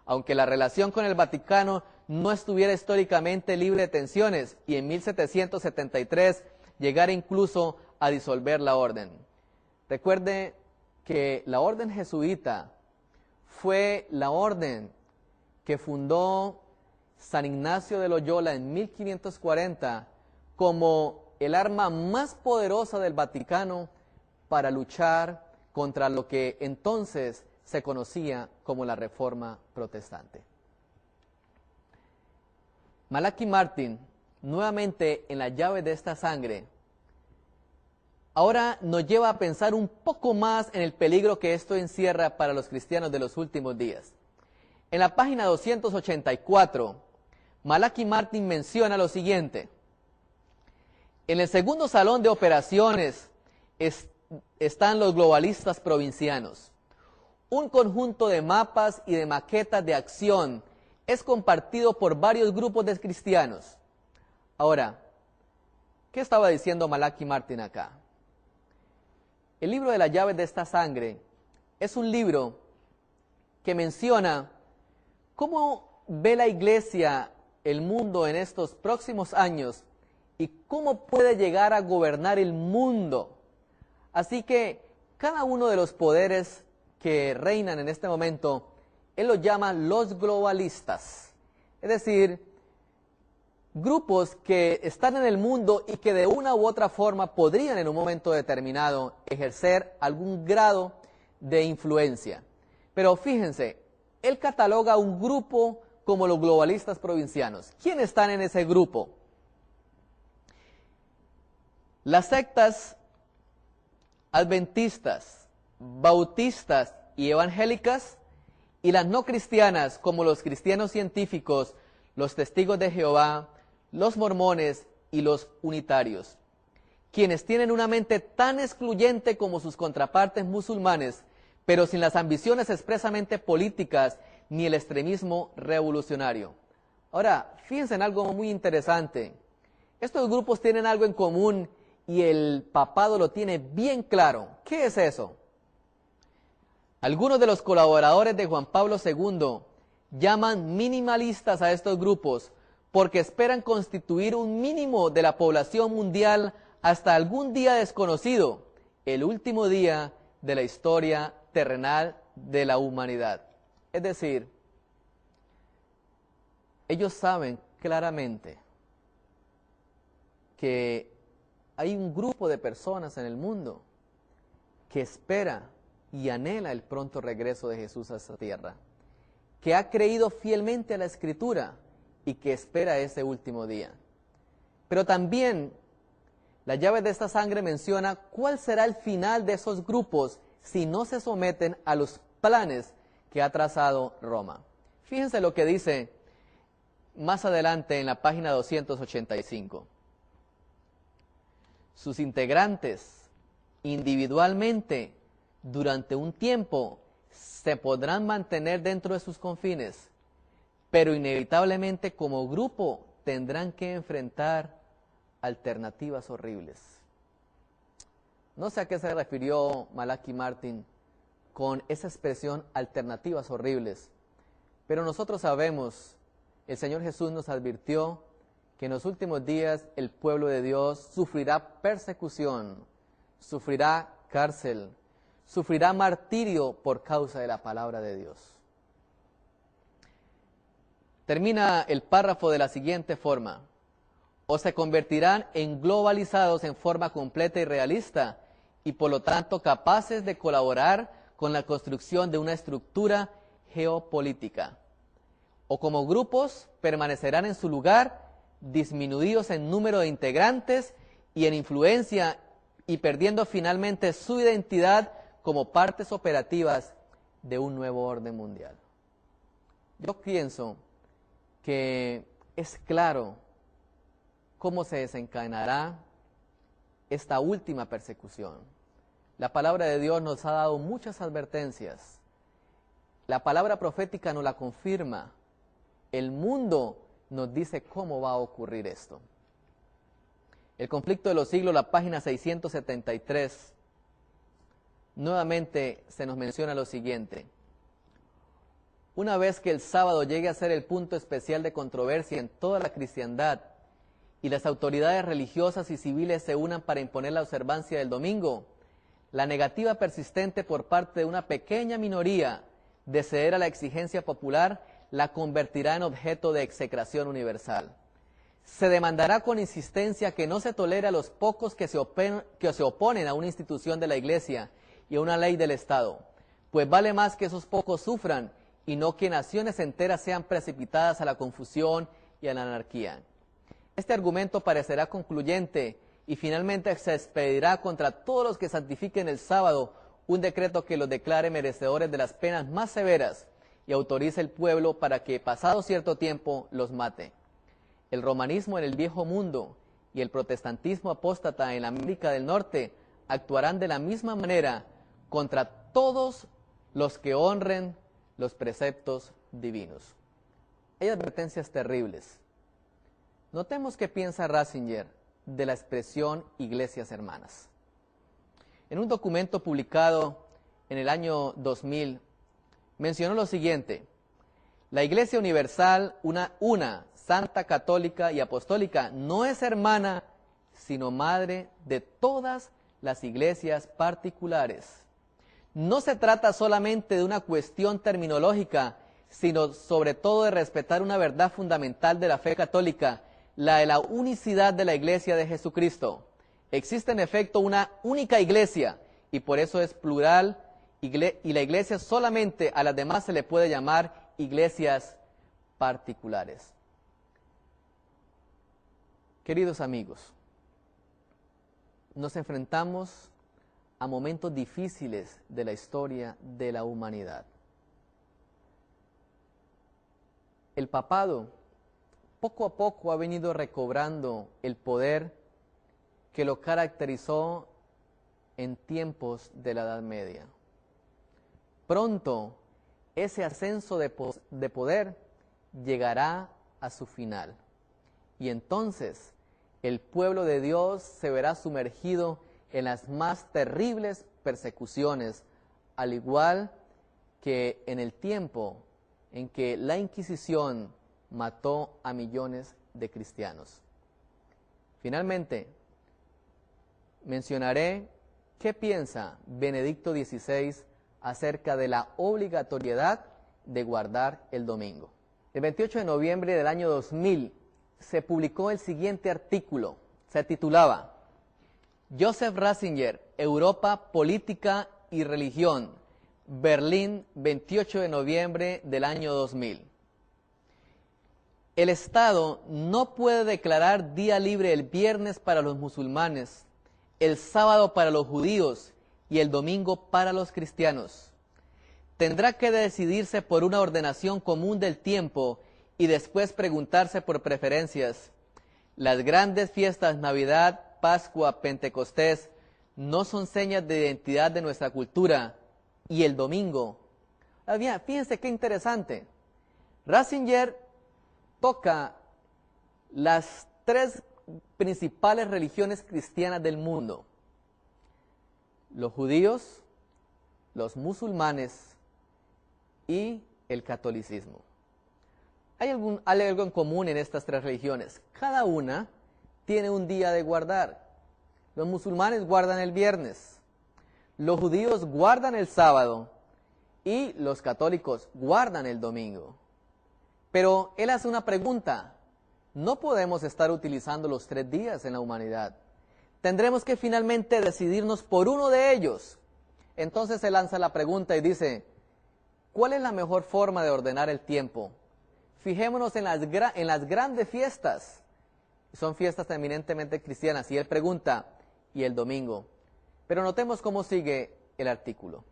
A: aunque la relación con el Vaticano no estuviera históricamente libre de tensiones y en 1773 llegara incluso a disolver la orden. Recuerde que la orden jesuita fue la orden que fundó San Ignacio de Loyola en 1540 como el arma más poderosa del Vaticano para luchar contra lo que entonces se conocía como la Reforma Protestante. Malachi Martin, nuevamente en la llave de esta sangre, ahora nos lleva a pensar un poco más en el peligro que esto encierra para los cristianos de los últimos días. En la página 284, Malachi Martin menciona lo siguiente: en el segundo salón de operaciones están los globalistas provincianos. Un conjunto de mapas y de maquetas de acción es compartido por varios grupos de cristianos. Ahora, ¿qué estaba diciendo Malachi Martin acá? El libro de las llaves de esta sangre es un libro que menciona cómo ve la iglesia el mundo en estos próximos años y cómo puede llegar a gobernar el mundo. Así que cada uno de los poderes que reinan en este momento, él los llama los globalistas. Es decir, grupos que están en el mundo y que de una u otra forma podrían en un momento determinado ejercer algún grado de influencia. Pero fíjense, él cataloga un grupo como los globalistas provincianos. ¿Quiénes están en ese grupo? Las sectas adventistas, bautistas y evangélicas, y las no cristianas como los cristianos científicos, los testigos de Jehová, los mormones y los unitarios, quienes tienen una mente tan excluyente como sus contrapartes musulmanes, pero sin las ambiciones expresamente políticas ni el extremismo revolucionario. Ahora, fíjense en algo muy interesante. Estos grupos tienen algo en común y el papado lo tiene bien claro. ¿Qué es eso? Algunos de los colaboradores de Juan Pablo II llaman minimalistas a estos grupos porque esperan constituir un mínimo de la población mundial hasta algún día desconocido, el último día de la historia terrenal de la humanidad. Es decir, ellos saben claramente que hay un grupo de personas en el mundo que espera y anhela el pronto regreso de Jesús a esta tierra, que ha creído fielmente a la Escritura y que espera ese último día. Pero también la llave de esta sangre menciona cuál será el final de esos grupos si no se someten a los planes que ha trazado Roma. Fíjense lo que dice más adelante en la página 285. Sus integrantes individualmente durante un tiempo se podrán mantener dentro de sus confines, pero inevitablemente como grupo tendrán que enfrentar alternativas horribles. No sé a qué se refirió Malachi Martin con esa expresión alternativas horribles, pero nosotros sabemos, el Señor Jesús nos advirtió que en los últimos días el pueblo de Dios sufrirá persecución, sufrirá cárcel, sufrirá martirio por causa de la palabra de Dios. Termina el párrafo de la siguiente forma: o se convertirán en globalizados en forma completa y realista, y por lo tanto capaces de colaborar con la construcción de una estructura geopolítica, o como grupos permanecerán en su lugar, disminuidos en número de integrantes y en influencia, y perdiendo finalmente su identidad como partes operativas de un nuevo orden mundial. Yo pienso que es claro cómo se desencadenará esta última persecución. La palabra de Dios nos ha dado muchas advertencias. La palabra profética nos la confirma. El mundo nos dice cómo va a ocurrir esto. El conflicto de los siglos, la página 673, nuevamente se nos menciona lo siguiente: una vez que el sábado llegue a ser el punto especial de controversia en toda la cristiandad y las autoridades religiosas y civiles se unan para imponer la observancia del domingo, la negativa persistente por parte de una pequeña minoría de ceder a la exigencia popular la convertirá en objeto de execración universal. Se demandará con insistencia que no se tolere a los pocos que se oponen a una institución de la Iglesia y a una ley del Estado, pues vale más que esos pocos sufran y no que naciones enteras sean precipitadas a la confusión y a la anarquía. Este argumento parecerá concluyente y finalmente se expedirá contra todos los que santifiquen el sábado un decreto que los declare merecedores de las penas más severas y autorice el pueblo para que, pasado cierto tiempo, los mate. El romanismo en el viejo mundo y el protestantismo apóstata en América del Norte actuarán de la misma manera contra todos los que honren los preceptos divinos. Hay advertencias terribles. Notemos qué piensa Ratzinger de la expresión iglesias hermanas. En un documento publicado en el año 2000, mencionó lo siguiente: la Iglesia Universal, una santa, católica y apostólica, no es hermana, sino madre de todas las iglesias particulares. No se trata solamente de una cuestión terminológica, sino sobre todo de respetar una verdad fundamental de la fe católica, la de la unicidad de la Iglesia de Jesucristo. Existe en efecto una única iglesia y por eso es plural, y la iglesia solamente a las demás se le puede llamar iglesias particulares. Queridos amigos, nos enfrentamos a momentos difíciles de la historia de la humanidad. El papado poco a poco ha venido recobrando el poder que lo caracterizó en tiempos de la Edad Media. Pronto, ese ascenso de poder llegará a su final. Y entonces, el pueblo de Dios se verá sumergido en las más terribles persecuciones, al igual que en el tiempo en que la Inquisición mató a millones de cristianos. Finalmente, mencionaré qué piensa Benedicto XVI acerca de la obligatoriedad de guardar el domingo. El 28 de noviembre del año 2000 se publicó el siguiente artículo. Se titulaba Joseph Ratzinger, Europa, Política y Religión, Berlín, 28 de noviembre del año 2000. El Estado no puede declarar día libre el viernes para los musulmanes, el sábado para los judíos y el domingo para los cristianos. Tendrá que decidirse por una ordenación común del tiempo y después preguntarse por preferencias. Las grandes fiestas, Navidad, Pascua, Pentecostés, no son señas de identidad de nuestra cultura. Y el domingo. Fíjense qué interesante. Ratzinger toca las tres principales religiones cristianas del mundo: los judíos, los musulmanes y el catolicismo. Hay algo en común en estas tres religiones. Cada una tiene un día de guardar. Los musulmanes guardan el viernes, los judíos guardan el sábado y los católicos guardan el domingo. Pero él hace una pregunta: no podemos estar utilizando los 3 días en la humanidad. Tendremos que finalmente decidirnos por uno de ellos. Entonces se lanza la pregunta y dice: ¿cuál es la mejor forma de ordenar el tiempo? Fijémonos en las grandes fiestas. Son fiestas eminentemente cristianas. Y él pregunta: ¿y el domingo? Pero notemos cómo sigue el artículo.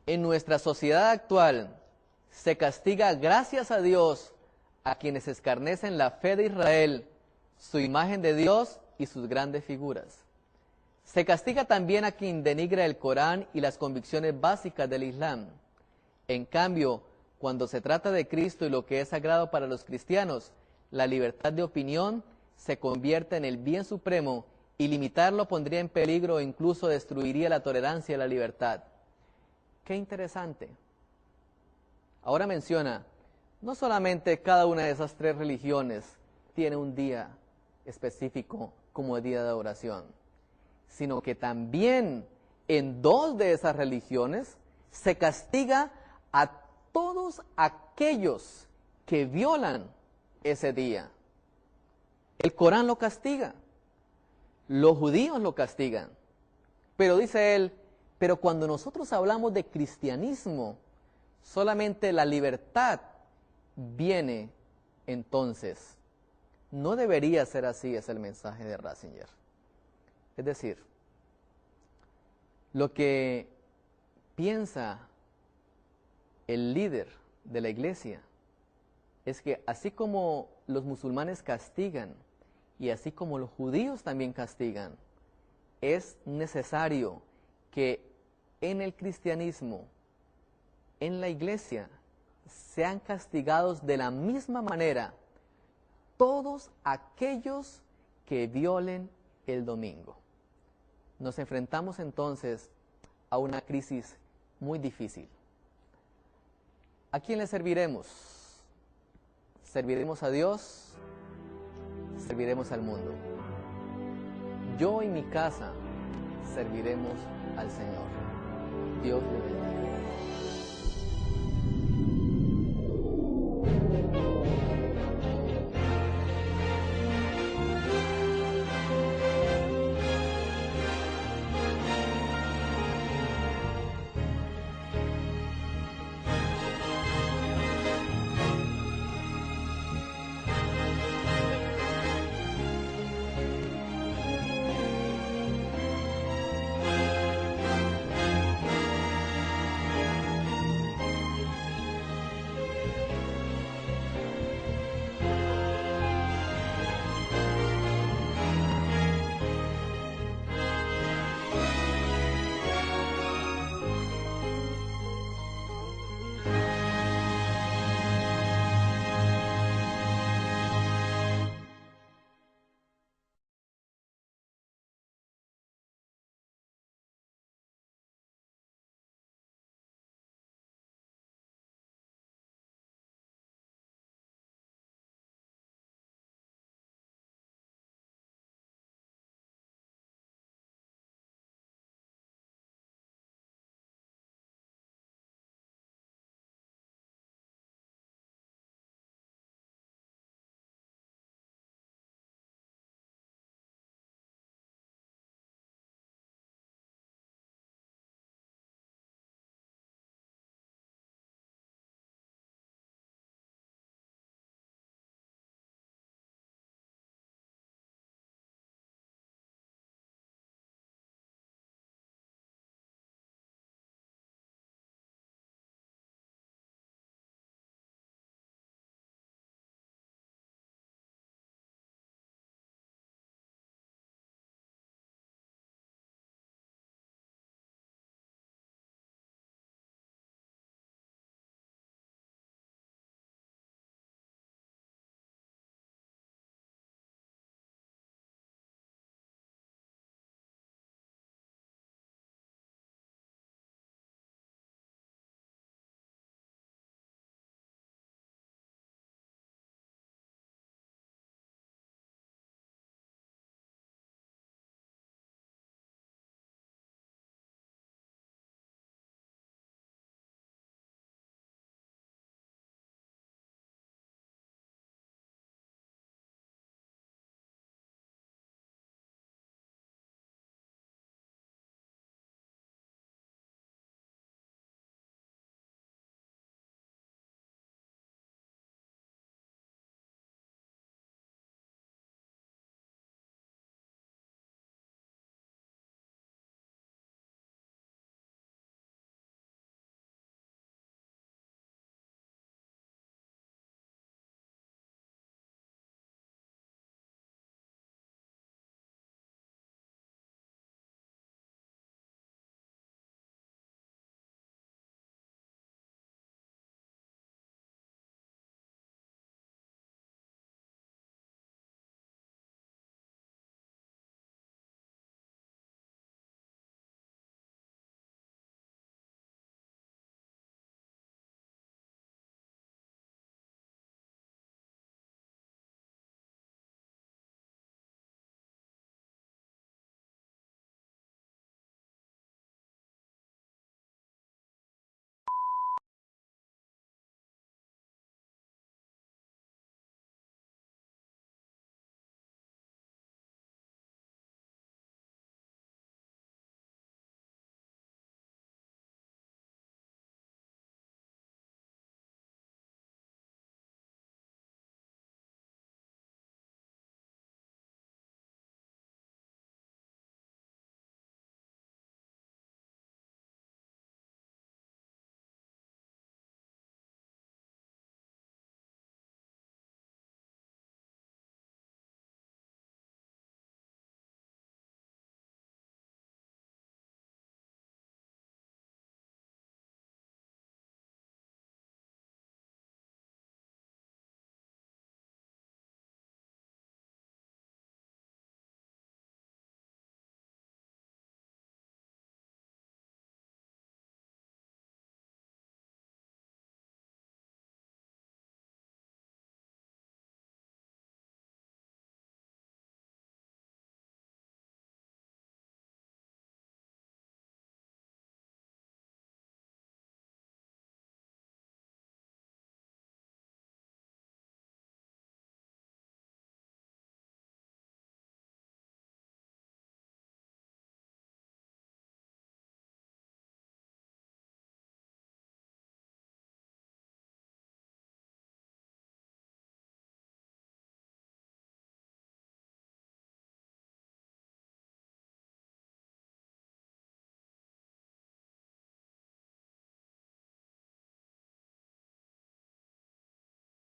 A: En nuestra sociedad actual se castiga, gracias a Dios, a quienes escarnecen la fe de Israel, su imagen de Dios y sus grandes figuras. Se castiga también a quien denigra el Corán y las convicciones básicas del Islam. En cambio, cuando se trata de Cristo y lo que es sagrado para los cristianos, la libertad de opinión se convierte en el bien supremo y limitarlo pondría en peligro o incluso destruiría la tolerancia y la libertad. Qué interesante. Ahora menciona, no solamente cada una de esas 3 religiones tiene un día específico como día de oración, sino que también en 2 de esas religiones se castiga a todos aquellos que violan ese día. El Corán lo castiga, los judíos lo castigan, pero dice él, pero cuando nosotros hablamos de cristianismo, solamente la libertad viene entonces. No debería ser así, es el mensaje de Ratzinger. Es decir, lo que piensa el líder de la iglesia es que así como los musulmanes castigan y así como los judíos también castigan, es necesario que en el cristianismo, en la iglesia, sean castigados de la misma manera todos aquellos que violen el domingo. Nos enfrentamos entonces a una crisis muy difícil. ¿A quién le serviremos? ¿Serviremos a Dios? ¿Serviremos al mundo? Yo y mi casa serviremos al Señor. Dios le bendiga.